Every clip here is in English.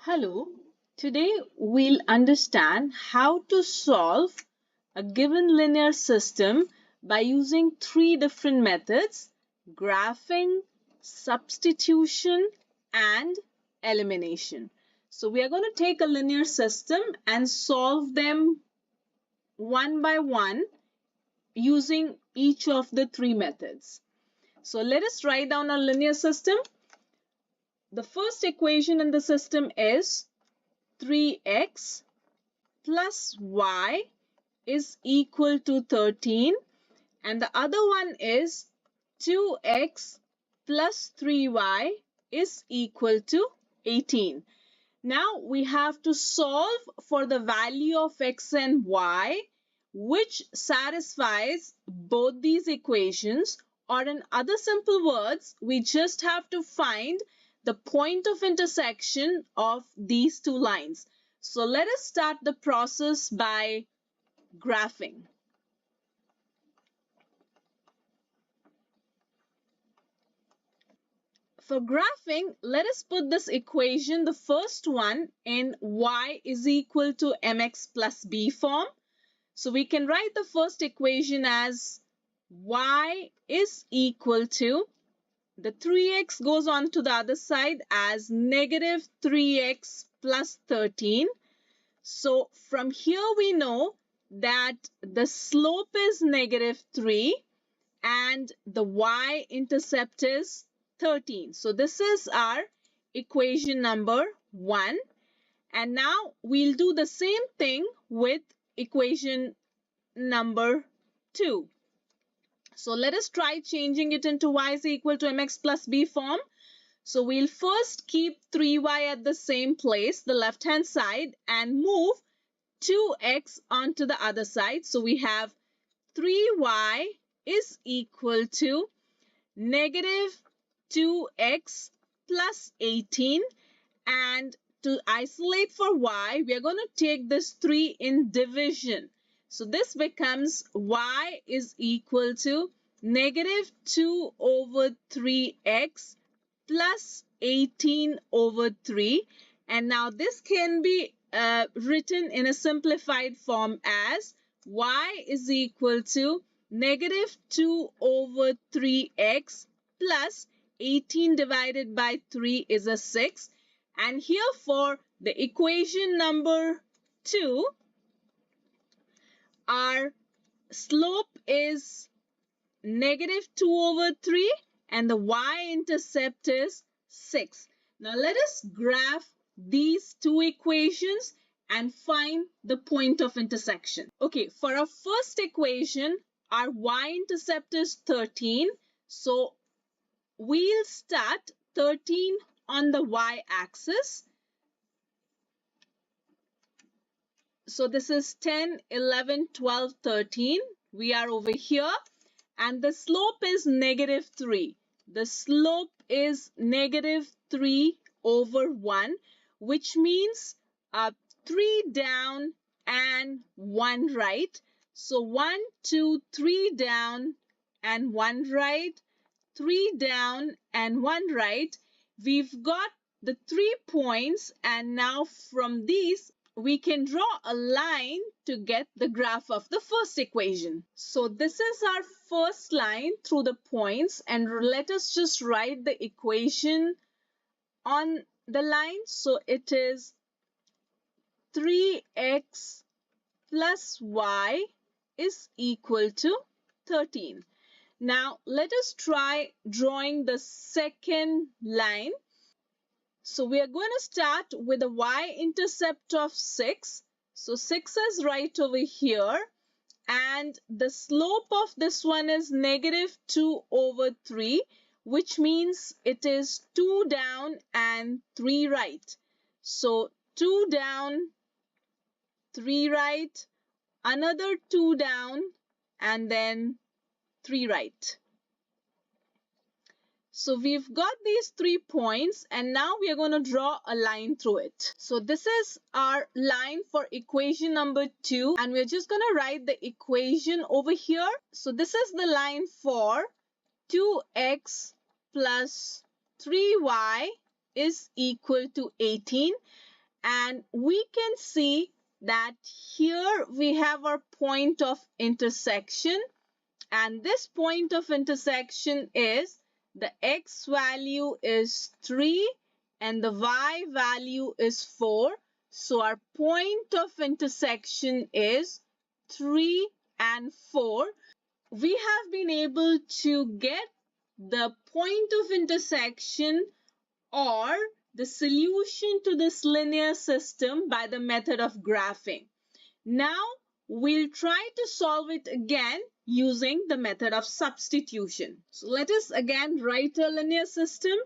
Hello, today we'll understand how to solve a given linear system by using three different methods: graphing, substitution, and elimination. So we are going to take a linear system and solve them one by one using each of the three methods. So let us write down a linear system. The first equation in the system is 3x plus y is equal to 13, and the other one is 2x plus 3y is equal to 18. Now we have to solve for the value of x and y which satisfies both these equations, or in other simple words, we just have to find the point of intersection of these two lines. So let us start the process by graphing. For graphing, let us put this equation, the first one, in y is equal to mx plus b form. So we can write the first equation as y is equal to, the 3x goes on to the other side as negative 3x plus 13. So from here we know that the slope is negative 3 and the y-intercept is 13. So this is our equation number 1. And now we'll do the same thing with equation number 2. So let us try changing it into y is equal to mx plus b form. So we'll first keep 3y at the same place, the left-hand side, and move 2x onto the other side. So we have 3y is equal to negative 2x plus 18. And to isolate for y, we are going to take this 3 in division. So this becomes y is equal to negative 2 over 3x plus 18 over 3. And now this can be written in a simplified form as y is equal to negative 2 over 3x plus 18 divided by 3 is a 6. And here for the equation number 2, our slope is negative 2 over 3 and the y-intercept is 6. Now let us graph these two equations and find the point of intersection. Okay, for our first equation, our y-intercept is 13. So we'll start 13 on the y-axis. So this is 10, 11, 12, 13. We are over here. And the slope is negative 3. The slope is negative 3 over 1, which means 3 down and 1 right. So 1, 2, 3 down and 1 right, 3 down and 1 right. We've got the 3 points, and now from these we can draw a line to get the graph of the first equation. So this is our first line through the points, and let us just write the equation on the line. So it is 3x plus y is equal to 13. Now let us try drawing the second line. So we are going to start with a y-intercept of 6. So 6 is right over here. And the slope of this one is negative 2 over 3, which means it is 2 down and 3 right. So 2 down, 3 right, another 2 down, and then 3 right. So we've got these 3 points, and now we are going to draw a line through it. So this is our line for equation number 2, and we're just going to write the equation over here. So this is the line for 2x plus 3y is equal to 18. And we can see that here we have our point of intersection, and this point of intersection is the x value is 3 and the y value is 4. So our point of intersection is 3 and 4. We have been able to get the point of intersection or the solution to this linear system by the method of graphing. Now we'll try to solve it again using the method of substitution. So let us again write a linear system.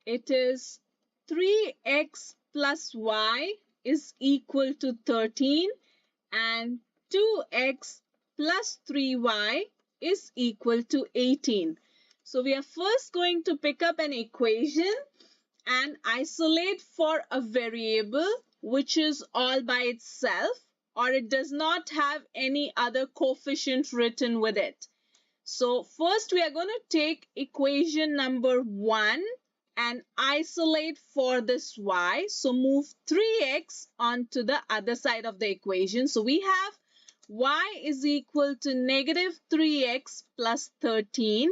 It is 3x plus y is equal to 13 and 2x plus 3y is equal to 18. So we are first going to pick up an equation and isolate for a variable which is all by itself, or it does not have any other coefficient written with it. So first we are going to take equation number 1 and isolate for this y. So move 3x onto the other side of the equation. So we have y is equal to negative 3x plus 13.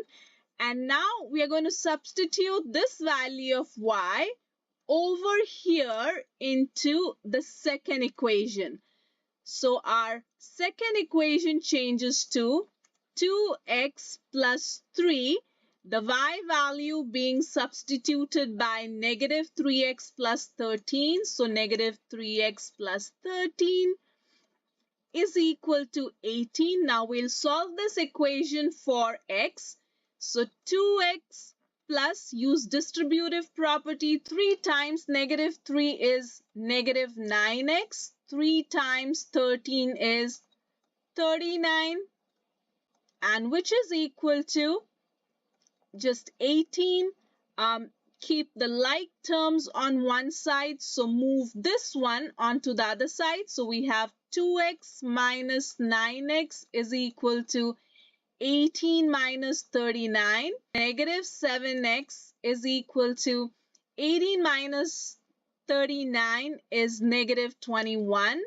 And now we are going to substitute this value of y over here into the second equation. So our second equation changes to 2x plus 3, the y value being substituted by negative 3x plus 13. So negative 3x plus 13 is equal to 18. Now we'll solve this equation for x. So 2x plus, use distributive property, 3 times negative 3 is negative 9x, 3 times 13 is 39, and which is equal to just 18. Keep the like terms on one side, so move this one onto the other side. So we have 2x minus 9x is equal to 18 minus 39. Negative 7x is equal to 18 minus 39 is negative 21.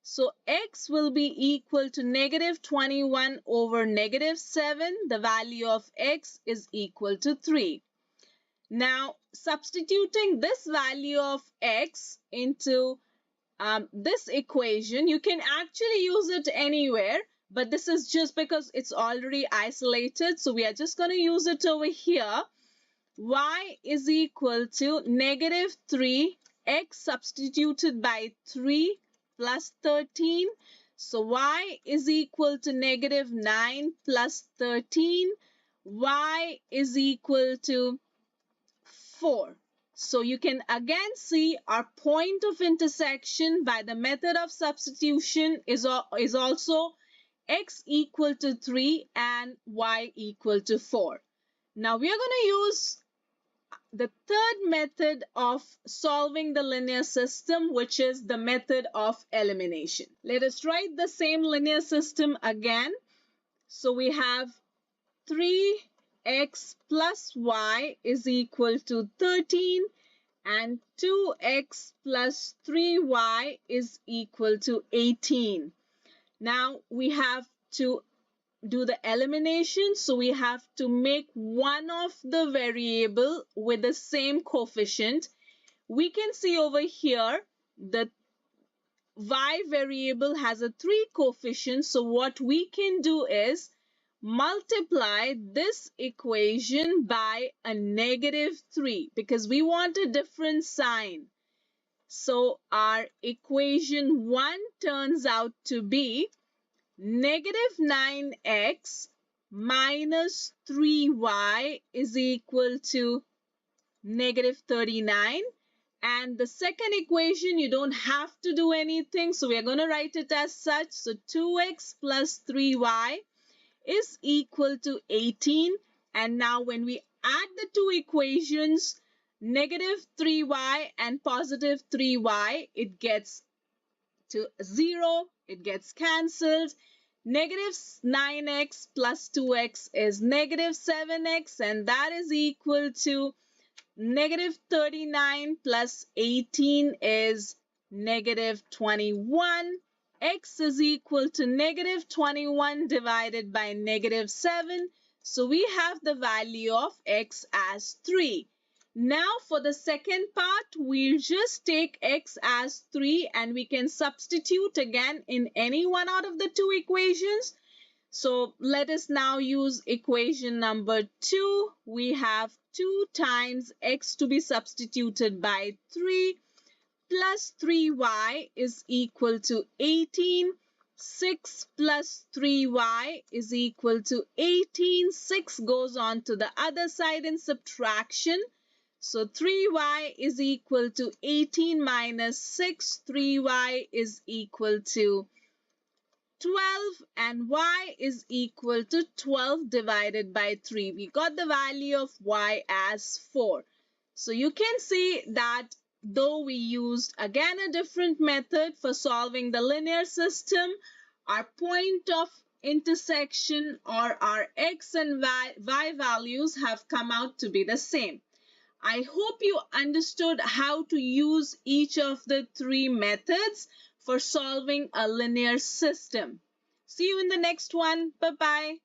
So x will be equal to negative 21 over negative 7. The value of x is equal to 3. Now, substituting this value of x into this equation, you can actually use it anywhere, but this is just because it's already isolated. So we are just going to use it over here. Y is equal to negative 3, x substituted by 3 plus 13. So y is equal to negative 9 plus 13. Y is equal to 4. So you can again see our point of intersection by the method of substitution is also x equal to 3 and y equal to 4. Now we are going to use the third method of solving the linear system, which is the method of elimination. Let us write the same linear system again. So we have 3x plus y is equal to 13 and 2x plus 3y is equal to 18. Now we have to do the elimination, so we have to make one of the variable with the same coefficient. We can see over here the y variable has a 3 coefficient, so what we can do is multiply this equation by a negative 3 because we want a different sign. So our equation 1 turns out to be negative 9x minus 3y is equal to negative 39. And the second equation, you don't have to do anything. So we are going to write it as such. So 2x plus 3y is equal to 18. And now when we add the two equations, negative 3y and positive 3y, it gets to 0. It gets cancelled. Negative 9x plus 2x is negative 7x, and that is equal to negative 39 plus 18 is negative 21. X is equal to negative 21 divided by negative 7. So we have the value of x as 3. Now for the second part, we'll just take x as 3 and we can substitute again in any one out of the two equations. So let us now use equation number 2. We have 2 times x to be substituted by 3 plus 3y is equal to 18. 6 plus 3y is equal to 18. 6 goes on to the other side in subtraction. So 3y is equal to 18 minus 6. 3y is equal to 12 and y is equal to 12 divided by 3. We got the value of y as 4. So you can see that though we used again a different method for solving the linear system, our point of intersection or our x and y values have come out to be the same. I hope you understood how to use each of the three methods for solving a linear system. See you in the next one. Bye-bye.